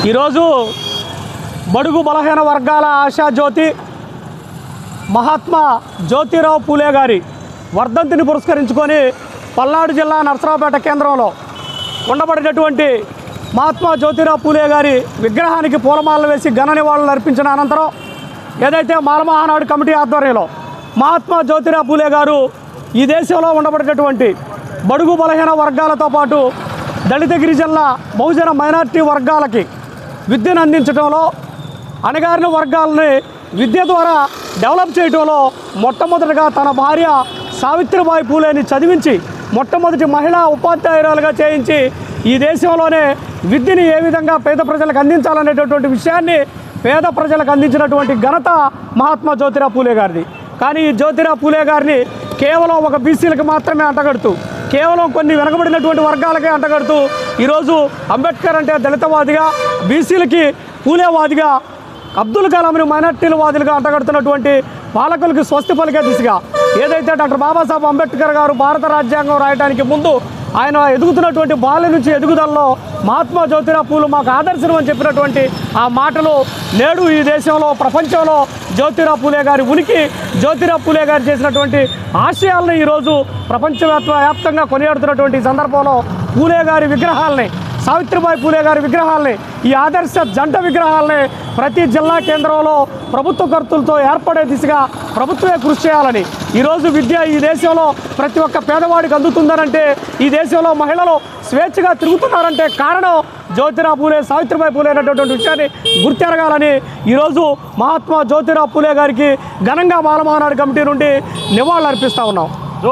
ఈరోజు బడుగు బలహీన వర్గాల ఆశాజ్యోతి మహాత్మా జ్యోతిరావు పూలే గారి వర్ధంతిని పురస్కరించుకొని పల్నాడు జిల్లా నర్సరావుపేట కేంద్రంలో ఉండబడినటువంటి మహాత్మా జ్యోతిరావు పూలే గారి విగ్రహానికి పూలమాలలు వేసి ఘన నివాళులు అర్పించిన అనంతరం ఏదైతే మాలమహానాడు కమిటీ ఆధ్వర్యంలో మహాత్మా జ్యోతిరావు పూలే గారు ఈ దేశంలో ఉండబడినటువంటి బడుగు బలహీన వర్గాలతో పాటు దళిత గిరిజనుల బహుజన మైనారిటీ వర్గాలకి విద్యను అందించడంలో అణగారిన వర్గాలని విద్య ద్వారా డెవలప్ చేయడంలో మొట్టమొదటిగా తన భార్య సావిత్రిబాయి పూలేని చదివించి మొట్టమొదటి మహిళా ఉపాధ్యాయురాలుగా చేయించి ఈ దేశంలోనే విద్యని ఏ విధంగా పేద ప్రజలకు అందించాలనేటటువంటి విషయాన్ని పేద ప్రజలకు అందించినటువంటి ఘనత మహాత్మా జ్యోతిరావు పూలే గారిది. కానీ ఈ జ్యోతిరావు పూలే గారిని కేవలం ఒక బీసీలకు మాత్రమే అంటగడుతూ, కేవలం కొన్ని వెనకబడినటువంటి వర్గాలకే అంటగడుతూ ఈరోజు అంబేద్కర్ అంటే దళితవాదిగా, బీసీలకి పూలేవాదిగా, అబ్దుల్ కలాంని మైనార్టీల వాదులుగా అంటగడుతున్నటువంటి పాలకులకి స్వస్తి పలికే దిశగా ఏదైతే డాక్టర్ బాబాసాహెబ్ అంబేద్కర్ గారు భారత రాజ్యాంగం రాయడానికి ముందు ఆయన ఎదుగుతున్నటువంటి బాల్య నుంచి ఎదుగుదలలో మహాత్మా జ్యోతిరావు పూలే మాకు ఆదర్శనం అని చెప్పినటువంటి ఆ మాటలు నేడు ఈ దేశంలో, ప్రపంచంలో జ్యోతిరావు పూలే గారి ఉనికి, జ్యోతిరావు పూలే గారు చేసినటువంటి ఆశయాలను ఈరోజు ప్రపంచవ్యాప్తంగా కొనియాడుతున్నటువంటి సందర్భంలో పూలే గారి విగ్రహాలని, సావిత్రిబాయి పూలే గారి విగ్రహాలని, ఈ ఆదర్శ జంట విగ్రహాలని ప్రతి జిల్లా కేంద్రంలో ప్రభుత్వ ఖర్చులతో ఏర్పడే దిశగా ప్రభుత్వమే కృషి చేయాలని, ఈరోజు విద్య ఈ దేశంలో ప్రతి ఒక్క పేదవాడికి అందుతుందనంటే, ఈ దేశంలో మహిళలు స్వేచ్ఛగా తిరుగుతున్నారంటే కారణం జ్యోతిరావు పూలే, సావిత్రిబాయి పూలే అనేటటువంటి విషయాన్ని గుర్తెరగాలని ఈరోజు మహాత్మా జ్యోతిరావు పూలే గారికి ఘనంగా మాలమహానాడు కమిటీ నుండి నివాళులు అర్పిస్తూ ఉన్నాం.